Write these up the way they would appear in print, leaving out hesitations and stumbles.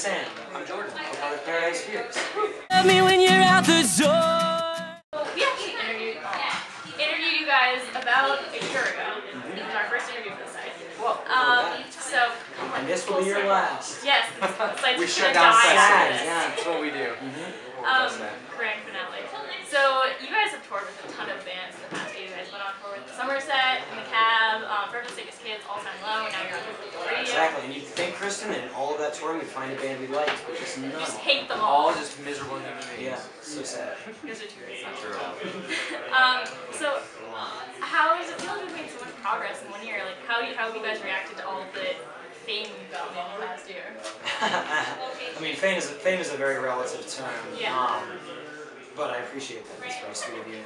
Sam. I'm Jordan. We're the Paradise Fears. Love me when you're out the door. We actually interviewed you guys about a year ago. This was our first interview for the site. So. And this will be your last. Yes, the site's We shut gonna down die after festivals. this. Yeah. That's what we do. Grand finale. So you guys have toured with a ton of bands in the past year. You guys went on tour with Somerset, In the Cab, Forever Sickest Kids, All Time Low, and now you're on tour with Radio. Exactly. And you'd think, Kristen, in all of that touring, we'd find a band we liked, but just none. You just hate them all. All just miserable human beings. Yeah, so sad. You guys are too crazy. Not true. So how does it feel like we've made so much progress in 1 year? Like how have you guys reacted to all of the fame we've gotten in the past year? I mean, fame is a very relative term. Yeah. But I appreciate that. That's very sweet of you.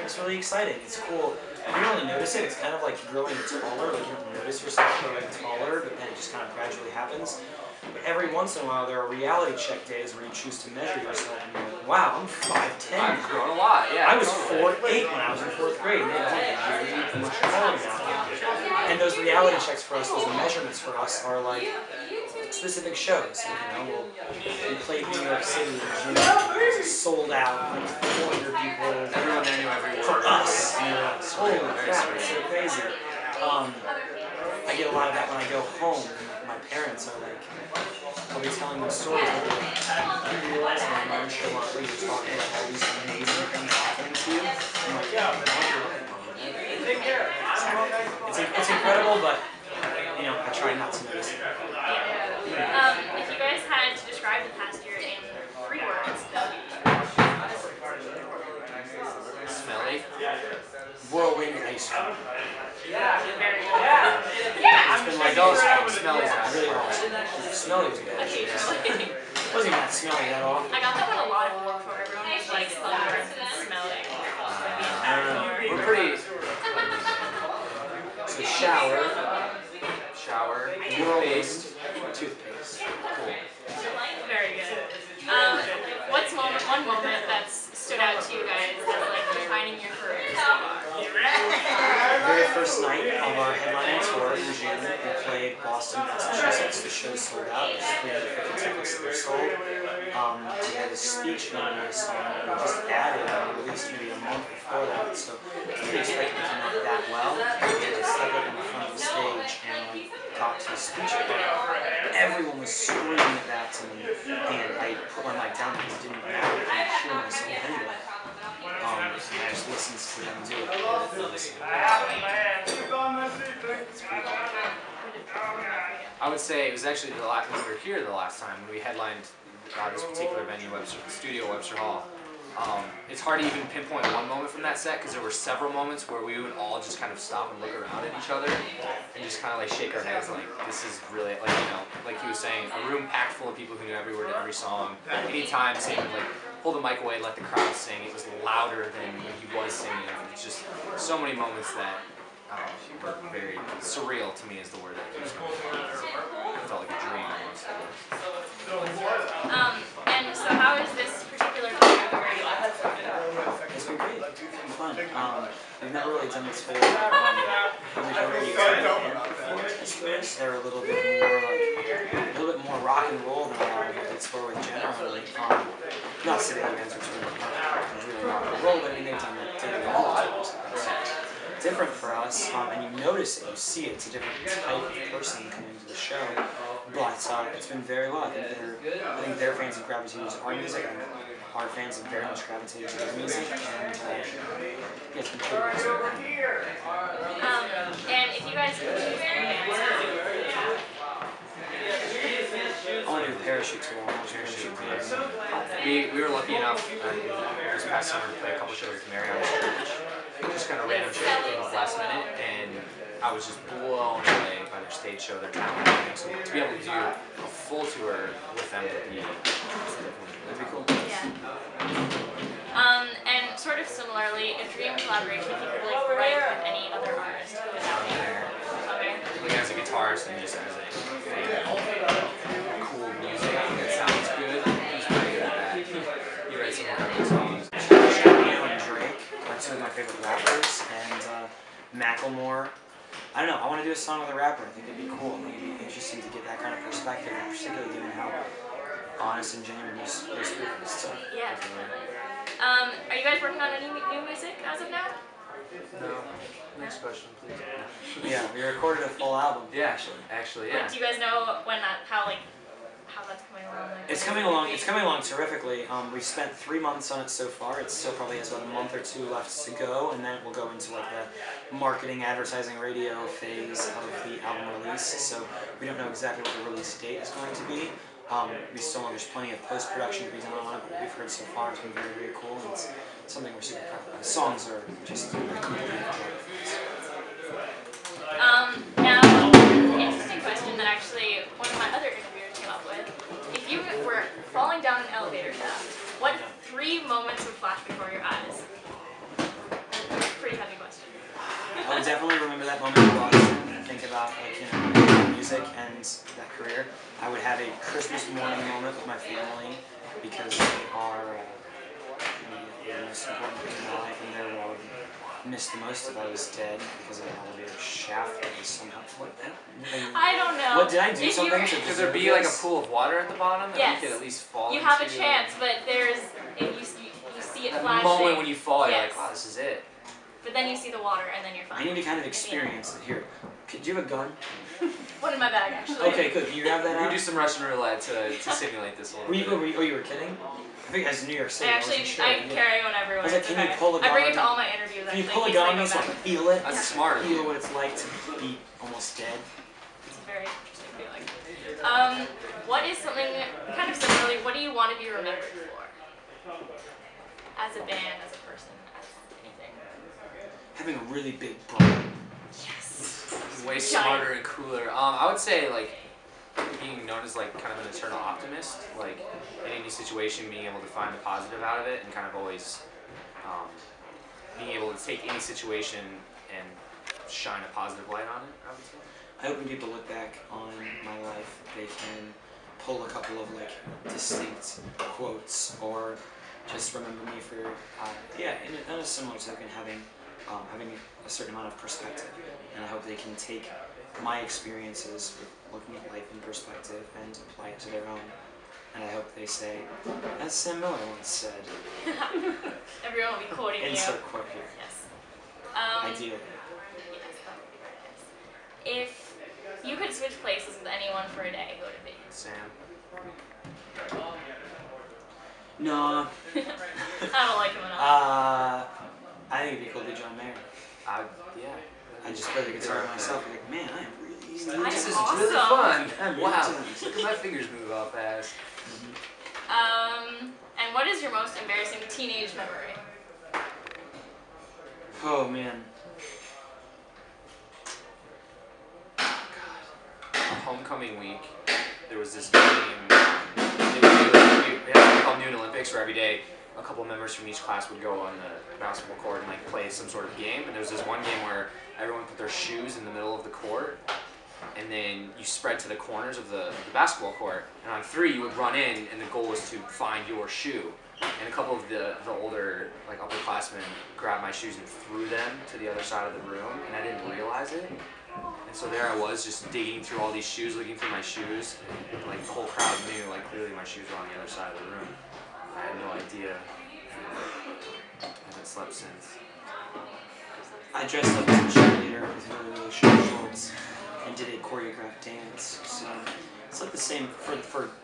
It's really exciting. It's cool. You don't really notice it. It's kind of like growing taller. Like you don't notice yourself growing taller, but then it just kind of gradually happens. But every once in a while, there are reality check days where you choose to measure yourself and you're like, wow, I'm 5'10". I've grown a lot, yeah. I was 4'8" when I was in 4th grade. Man, I'm really much taller now. And those reality checks for us, those measurements for us are like specific shows. You know, we played New York City, sold out, like 400 people. Everyone there knew every word. For us. Holy crap, it's so crazy. I get a lot of that when I go home. My parents are like, I'll be telling them stories. They'll be like, you realize when I'm on show up, you're talking about all these amazing things happening to you? I'm like, yeah, take care. It's incredible, but you know, I try not to notice it. If you guys had to describe the past year in 3 words, that would be Smelly. Whirlwind ice cream. very good. It's been like Smelly's not really awesome. Smelly was good. Occasionally. It wasn't even that smelly at all. I got that one a lot of work for. Everyone just likes thunder and smelling. We're pretty... So shower, Toothpaste. toothpaste. Cool. Very good. What's one moment that's stood out to you guys as like defining your career so far? The very first night of our headlining tour in June, we played Boston, Massachusetts. The show sold out. There's 350 tickets that were sold. We had a speech on a song that we just added and released maybe a month before that. So we didn't expect it to come out that well. We had to step up in the front of the stage and talk to a speech about it. Everyone was screaming it back to me, and I put my mic down because it didn't matter. I couldn't hear myself anyway. I just listened to them do it. I would say it was actually the last, when we were here the last time, when we headlined this particular venue, Studio Webster Hall. It's hard to even pinpoint one moment from that set because there were several moments where we would all just kind of stop and look around at each other and just kind of like shake our heads like, this is really, like, you know, like he was saying, a room packed full of people who knew every word to every song. Anytime someone would like pull the mic away, let the crowd sing, it was louder than when he was singing. It's just so many moments that were very surreal to me is the word that he was going to. It felt like a dream almost. And so how is this particular tour going? It's been great. It's been fun. We've never really done this whole already experience. They're a little bit more rock and roll than a lot of what they tour with generally. Not saying that bands are really rock and roll, but I mean they've done that. Different for us, and you notice it, you see it. It's a different type of person coming to the show, but it's been very well. I think their fans have gravitated to our music, and our fans have very much gravitated to their music, and yeah, it's been pretty awesome. And if you guys could choose any bands, I want to do the Parachute tour. We were lucky enough this past summer to play a couple shows with Mariana's Church. Just kind of random shows that came up last minute, and I was just blown away by their stage show, their talent. So to be able to do a full tour with them would be cool. Yeah. And sort of similarly, a dream collaboration if you could like write with any other artist who is out there. Like as a guitarist and just as a fan of cool music that sounds good, he's pretty good at that. He writes some incredible songs. Shania and Drake are two of my favorite rappers, and Macklemore I don't know. I want to do a song with a rapper. I think it'd be cool. I think it'd be interesting to get that kind of perspective, and particularly given how honest and genuine those people are. So. Yeah. Are you guys working on any new music as of now? No. Next question, please. Yeah, we recorded a full album. Yeah, actually, yeah. Do you guys know when how that's coming along? It's coming along. It's coming along terrifically. We've spent 3 months on it so far. It still probably has about a month or 2 left to go, and then it will go into like the marketing, advertising, radio phase of the album release. So we don't know exactly what the release date is going to be. We still know there's plenty of post-production to be done on it, but what we've heard so far has been very, very cool, and it's something we're super proud of. The songs are just Now, interesting question that actually one of my other interviewers came up with. If you were falling down an elevator shaft, what 3 moments would flash before your eyes? Pretty heavy question. I would definitely remember that moment in Boston and think about music and that career. I would have a Christmas morning moment with my family because they are the most important thing in my life, and they're what I would miss the most if I was dead because of an elevator shaft that was somehow. I don't know. What did I do something to Could there be like a pool of water at the bottom that Yes. you could at least fall You into? have a chance, but if you see it That flashing. moment when you fall, you're Yes. like, wow, this is it. But then you see the water, and then you're fine. I need to kind of experience it here. Do you have a gun? One in my bag, actually. Okay, good. Can you have that We out? do some Russian roulette to simulate this a little bit. You were kidding? I think as New York City. I actually wasn't sure. I carry one everywhere. I was like, it's can you okay. pull a I bring it gun? to all my interviews. Can you Actually, pull a in case gun I on me go so I back. can feel it? That's smart. Feel what it's like to be almost dead. It's a very interesting feeling. What is something kind of similarly? What do you want to be remembered for? As a band, as a person, as anything. Having a really big brain. Yes. Way smarter and cooler. I would say like being known as like kind of an eternal optimist. Like in any situation, being able to find the positive out of it, and kind of always being able to take any situation and shine a positive light on it. I would say. I hope when people look back on my life, they can pull a couple of like distinct quotes, or just remember me for in a similar token, having a certain amount of perspective, and I hope they can take my experiences with looking at life in perspective and apply it to their own. And I hope they say, as Sam Miller once said. Everyone will be quoting you. Insert quote here. Yes. Ideally. Yes, that would be very nice. If you could switch places with anyone for a day, who would it be? Sam. No. I don't like him enough. I think it'd be cool to be John Mayer. Yeah. I just play the guitar myself and like, man, I am really easy. This is awesome. really fun. I'm really Wow. talented. Look at my fingers move all fast. And what is your most embarrassing teenage memory? Oh man. Homecoming week, there was this game. We had something called Noon Olympics, where every day a couple members from each class would go on the basketball court and like play some sort of game. And there was this one game where everyone put their shoes in the middle of the court, and then you spread to the corners of the basketball court. And on 3, you would run in, and the goal was to find your shoe. And a couple of the older, like upperclassmen, grabbed my shoes and threw them to the other side of the room, and I didn't realize it. And so there I was, just digging through all these shoes, looking through my shoes. And, like, the whole crowd knew, like, clearly my shoes were on the other side of the room. I had no idea. I haven't slept since. I dressed up as a cheerleader with really, really short shorts and did a choreographed dance. So it's like the same for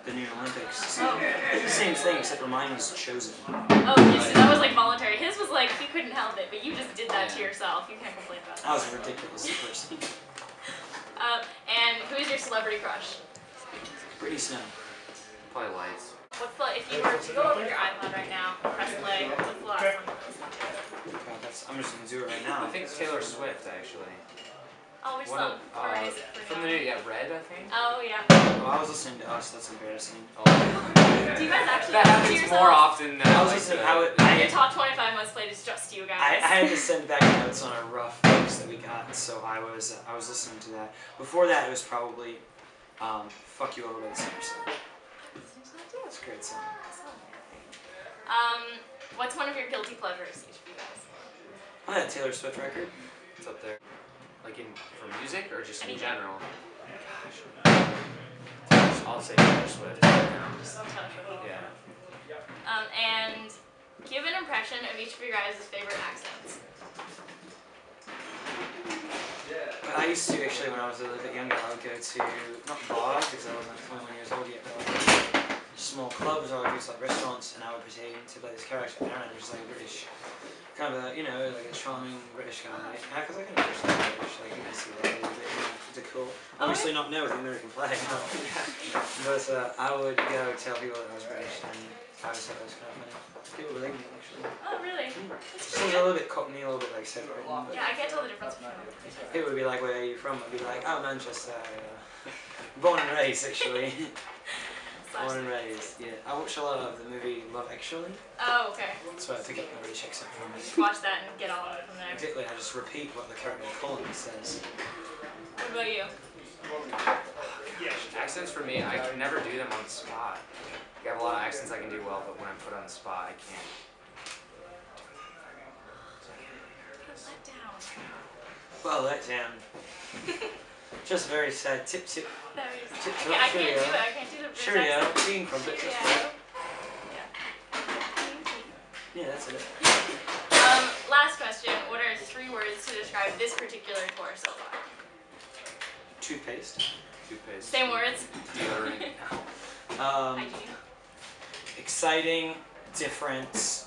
the Noon Olympics. So it's the same thing, except for mine was chosen. Oh, yes, that was like voluntary. His was like, you couldn't help it, but you just did that to yourself. You can't complain about that. I was a ridiculous person. And who is your celebrity crush? Pretty Snow. Probably lights. What's the, if you were to go over to your iPod right now, press play, what's the last one you listened to? God, I'm just gonna do it right I now. think it's Taylor Swift, actually. Oh, which One song? of- Or is it from the new, Red, I think. Oh, yeah. Oh, I was listening to Us. That's embarrassing. Oh. Do you guys actually That listen to happens yourselves? more often than I was like listening. the- Your top 25 most played is just you guys. I had to send back notes on a rough mix that we got, so I was listening to that. Before that, it was probably "Fuck You Over" by the Sinners. It's a great song. What's one of your guilty pleasures, each of you guys? Oh, that Taylor Swift record. It's up there. Like for music or just in Anything. general? Gosh. I'll say Taylor Swift right now. Just on touch with it. Yeah. And give an impression of each of your guys' favorite accents. I used to actually, when I was a little bit younger, I would go to, not bars, because I wasn't 21 years old yet, but I would go to small clubs or I'd go to like restaurants and I would pretend to play this character, and I'm just like a British, kind of a, you know, like a charming British guy. Because I can understand British, like you can see that a little bit, you know, it's cool. Obviously not know the American flag, no. But I would go tell people that I was British and I was kind of funny. People believe me, actually. Oh, really? That's Just a pretty little good. bit cockney, a little bit like separate. Yeah, I can't tell the difference between them. It would be like, where are you from? I'd be like, oh, Manchester. Born and raised, actually. Born and raised, yeah. I watch a lot of the movie Love Actually. Oh, okay. That's where I pick up my British accent from. Just watch that and get on it from there. Exactly, I just repeat what the character Colin says. What about you? Accents for me, I can never do them on the spot. I have a lot of accents I can do well, but when I'm put on the spot, I can't. Let down. Well, let down. Just very sad. Tip, tip. That was, Tip, I can't do cheerio. it. I can't do the British Cheerio. accent. Being from British. Cheerio. Yeah, that's it. Last question. What are 3 words to describe this particular tour so far? Toothpaste. Toothpaste. Same words? Deodorant. Hygiene. Exciting, different.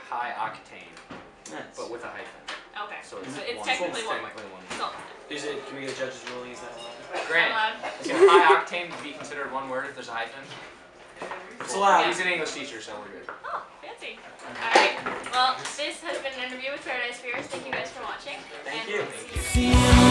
High octane, Yes. but with a hyphen. Okay. So So it's, it's one, technically one word. technically one. It's almost Is it? Can we get a judge's ruling? Is that allowed? Grant, allowed. can high octane be considered one word if there's a hyphen? It's allowed. He's an English teacher, so we're good. Oh, fancy. Alright. Well, this has been an interview with Paradise Fears. Thank you guys for watching. Thank and you. we'll see you. See you